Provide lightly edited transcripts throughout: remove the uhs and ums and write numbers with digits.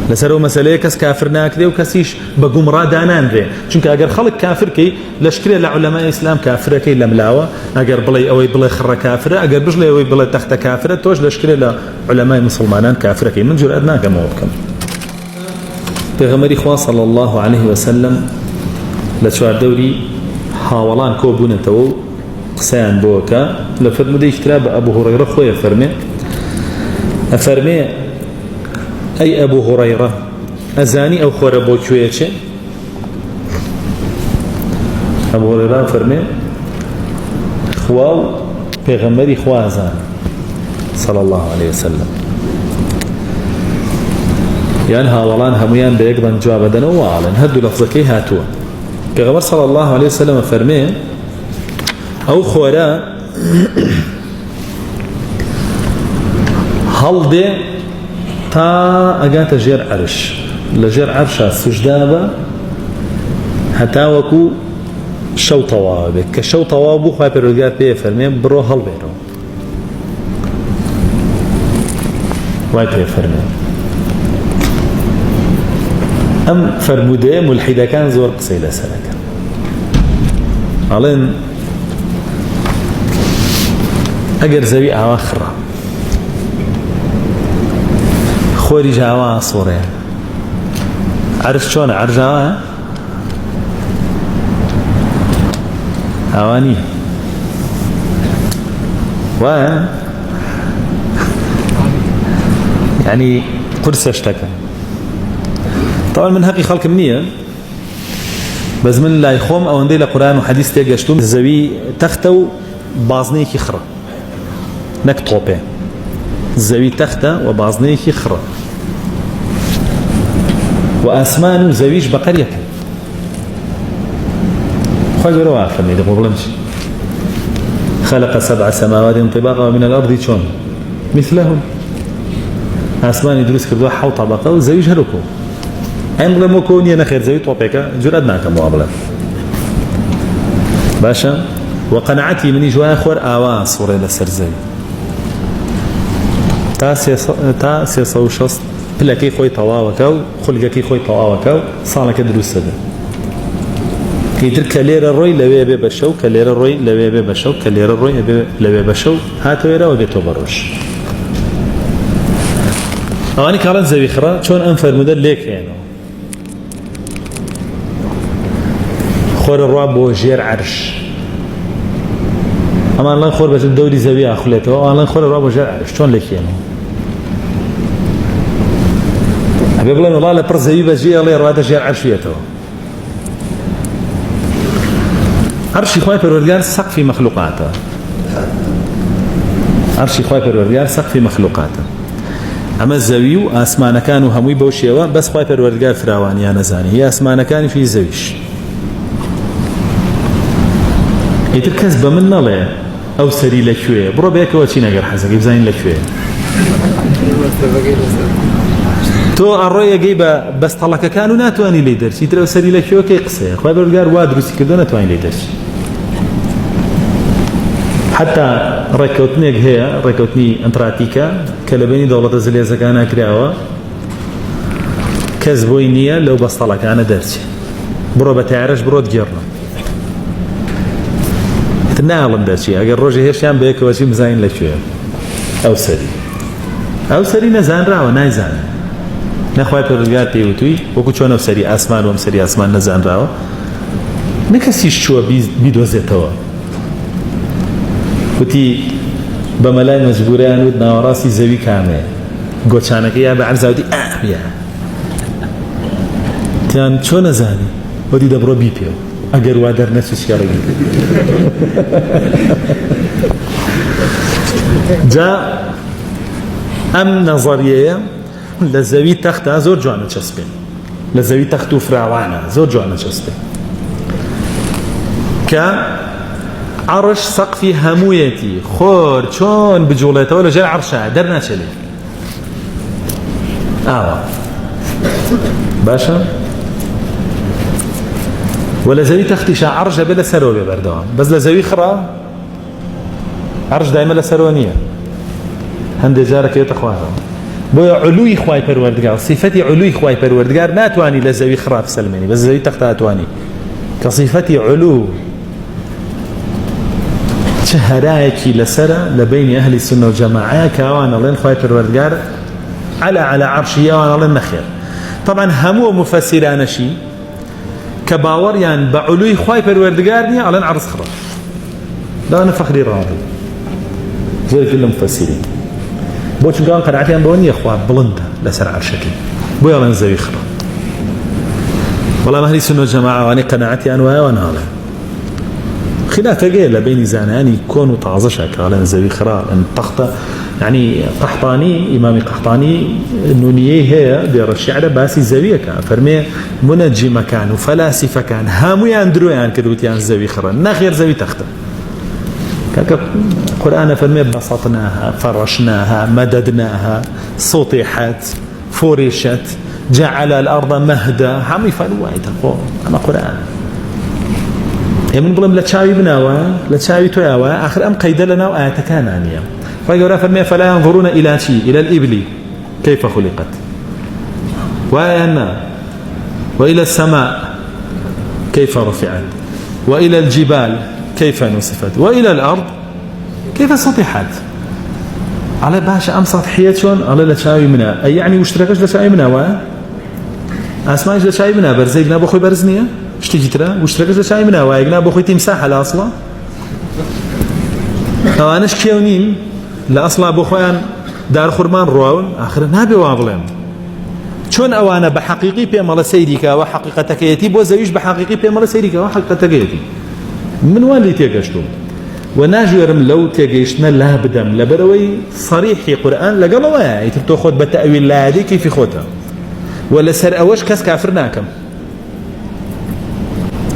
لسرو مسألة كس كافر ناكده وكسيش بقمرا دانان ذي چونك اگر خلق كافر كي لشكري لعلماء الإسلام كافر كي لملاوة اگر بلي اوي بلي خرى كافر اگر بجلي اوي بلي تحت كافر توش لشكري لعلماء مسلمان كافر كي من جر أدناك موبكم بغمري خواه صلى الله عليه وسلم لشوار دوري حاولان كوبون تو قسان بوكا لفرمو دي اشتراب أبو هريرة خويا أفرمي أي أبو هريرة أزاني أو خور أبو كويتش أبو هريرة فرمي خواو بغمري خواه أزان صلى الله عليه وسلم يعني هاولان هميان بيقضن جواب دنو وعلن هدو لفظكي هاتوا بغمر صلى الله عليه وسلم فرمي أو خورا هل دي تا أجات جير عرش لجير عرشة سجدابة حتى وكو شو طوابك كشو طوابو خواهي برودقات بيه فرمي برو هل بيرو واي بيه فرمي أم فرمودي ملحدة كان زور قصيلة سنة علين أجر زبي أواخرة خوري جاوا صورة عرف شلون عرجاوا أواني يعني قرص اشتكى طبعا من هقي خلق منية بس من لا يخوم أو ندي لقرآن وحديث تيجاشتم الزبي تختو بازني كخرة نك طوبة الزبي تختة وبازني كخرة وأسمان زويج بقرية خجروا آخرني ده مبلمش خلق 7 سماوات طباقا ومن الأرض شون مثلهم أسمان يدرس كردوا حو طبقة وزويج هلوكو عمل مكونية نخير زوي طوبيكا جردنا كمقابلة باشا وقناعتي من جوا آخر آوان صورة لسرزوي تا سيصو شخص بلكي خوي طواوكاو خلقكي خوي طواوكاو صالك دروس ده كيتر كلير الروي لبي بشو كلير الروي لبي بشو كلير الروي لبي بشو هاتو يرا وبيتو بروش اواني كارن زي بخرا شلون انفر مدل ليك يعني خور الراب وجير عرش اما الله خور بس الدوري زبي اخلته الله خور الراب وجير عرش شلون ليك يعني أقول والله لا برزي بجي الله يروى تجير عرشيته عرشي خواي بالورجال سقف مخلوقاته عرشي خواي بالورجال سقف مخلوقاته أما الزويو أسمان كانوا هموي بوشيوا بس خواي بالورجال فراواني أنا زاني هي أسمان كان في زويش يتركز بمن الله أو سري لشوية برو بيك وشي نقر حزق يبزين لشوية تو الرؤية جيبة بس طلعك كانوا ناتواني ليدرش يترى سري لك شو كي قصة خبر الجار وادرسي كده ناتواني ليدرش حتى ركوتني انتراتيكا كلبني دولة زلية زكانا كراوة كذبوينية لو بس طلعك أنا درسي برو بتعرش برو تجرنا تناعلم درسي أجر روجي هيرشان بيك وشي مزاين لك شوية أو سري نزان راوة نايزان نخواهی پرودگار پیوتوی وکو چون سری آسمان و سری آسمان نزان راو نکسیش چوه بیدوزتوا وتی بملای مجبوریان ود ناوراسی زوی کامه گوچانه که یا به عرضاودی بیا تیان چون نزانی ودی دبرو بی پیو اگر وادر نسوش کارگی جا ام نظریه لزوي تخت زور جوانا چسبه لزوي تخت فراوانا زور جوانا چسبه كعرش سقفي همويتي خور چون بجولته ولا جاي عرشه درنا چلي باشا ولا زوي تختي شا عرجه بلا سروه بردوام بس لزوي خرا عرج دائما لسرونيه هند جارك يتخواها بو علوي خواي پروردگار صفتي علوي خواي پروردگار ناتواني لزوي خراب سلمني بس زوي تختا اتواني كصفتي علو شهرايكي لسرة لبين أهل السنة والجماعة كوانا لين خواي پروردگار على عرشي وانا لين نخير طبعا همو مفسران شي كباور يعني بعلوي خواي پروردگار نيا على عرض خراب لا أنا فخري راضي زي كل المفسرين بوش قال قناعتي أن بوني أخوة بلندة لسر عرشكي بو يلا نزوي خرا والله أهل السنة والجماعة وأنا قناعتي أن وأنا هذا خلاف قيل بين زاناني كونوا تعظشك على نزوي خرا أن تخطى يعني قحطاني إمامي قحطاني النونية هي دير الشعر باسي زوية كان فرمي منجم كان وفلاسفة كان هامو ياندرويان كدوتيان زوي خرا نخير زوي تخطى القرآن فرمي بسطناها فرشناها مددناها سطحت فرشت جعل الأرض مهدا هم يفعلوا وايد أما قرآن من بلهم لتشاوي بناوا لتشاوي توياوا آخر أم قيد لنا وآيات كان عنيا فيقول فرمي فلا ينظرون إلى شيء إلى الإبل كيف خلقت وإلى السماء كيف رفعت وإلى الجبال كيف نصفت وإلى الأرض كيف سطحت على باش أم سطحية شون على لشاوي منها أي يعني واشتركش لشاوي منها أسمعش لشاوي منها برزي جناب أخوي برزنية اشتجي ترى واشتركش لشاوي منها وجناب أخوي تمساح على أصلا أو أناش كيونين لأصلا بأخوان دار خرمان روون آخر نابي واضلين شون أوانا بحقيقي بيمال سيرك وحقيقتك يتي بوزيش بحقيقي بيمال سيرك وحقيقتك يتي من وين اللي تيجاشتم وناجورم لو تيجاشنا لا بدم لبروي صريح قرآن لقالوا يتبتو خود بتأويل لا هذه كيف خودها ولا سر أوش كاس كافرناكم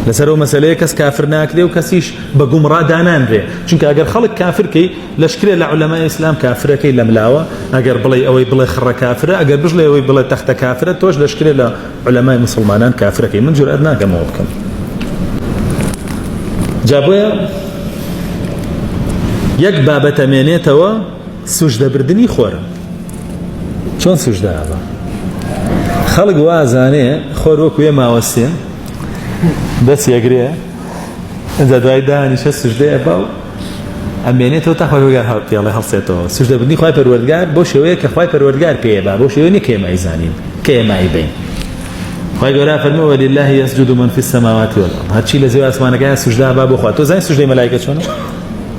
لسرو مسألة كاس كافرناك ليه وكاسيش بقوم رادانان ذي شنك أجر خلق كافر كي لشكله لعلماء الإسلام كافر كي لملاوة أجر بلي أوي بلي خرة كافرة أجر بجلي أوي بلي تحت كافرة توج لشكله لعلماء مسلمانان كافر كي من جرأتناك موضكم جابويا يك بابا تمانيتوا سجدة بردني خورا شون سجدة هذا خلق وازاني خوروك ويما وسين بس يقريه إذا دواي داني شو سجدة باو أمانيتوا تخوي وقال في الله حصيته سجدة بردني خواي پروردگار بوش ويك خواي پروردگار بيبا بوش ويني كيما يزانين كيما يبين خواهي قولا فرمي ولله يسجد من في السماوات والأرض هاتشي لزيو أسمانك هيا سجدها بابو خواه تو زين سجده ملايكة چونه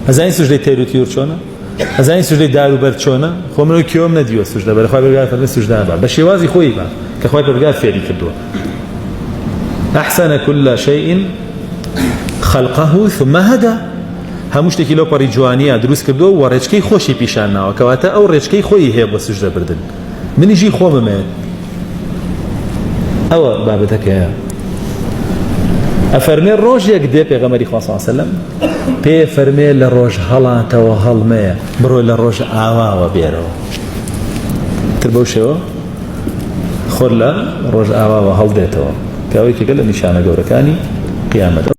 هزين سجده تيرو تيور چونه هزين سجده دارو برد چونه خو منو كيوم نديو سجده بل خواهي قولا فرمي سجدها باب بشيوازي خوي باب كخواهي قولا فيري كدوا أحسن كل شيء خلقه ثم هدى هموش تكي لو باري جوانيا دروس كدوا ورجكي خوشي بيشاننا وكواتا أو رجكي خوي هيا بسجده بردن من يجي خو ممات أو بابتك يا أفرمي الروج يقدي بيغمري صلى الله عليه وسلم بي فرمي للروج هلا توهل ما برو للروج آوا وبيرو تربو شو خلا روج آوا وهل ديتو كاوي كي قال نشانه جوركاني قيامته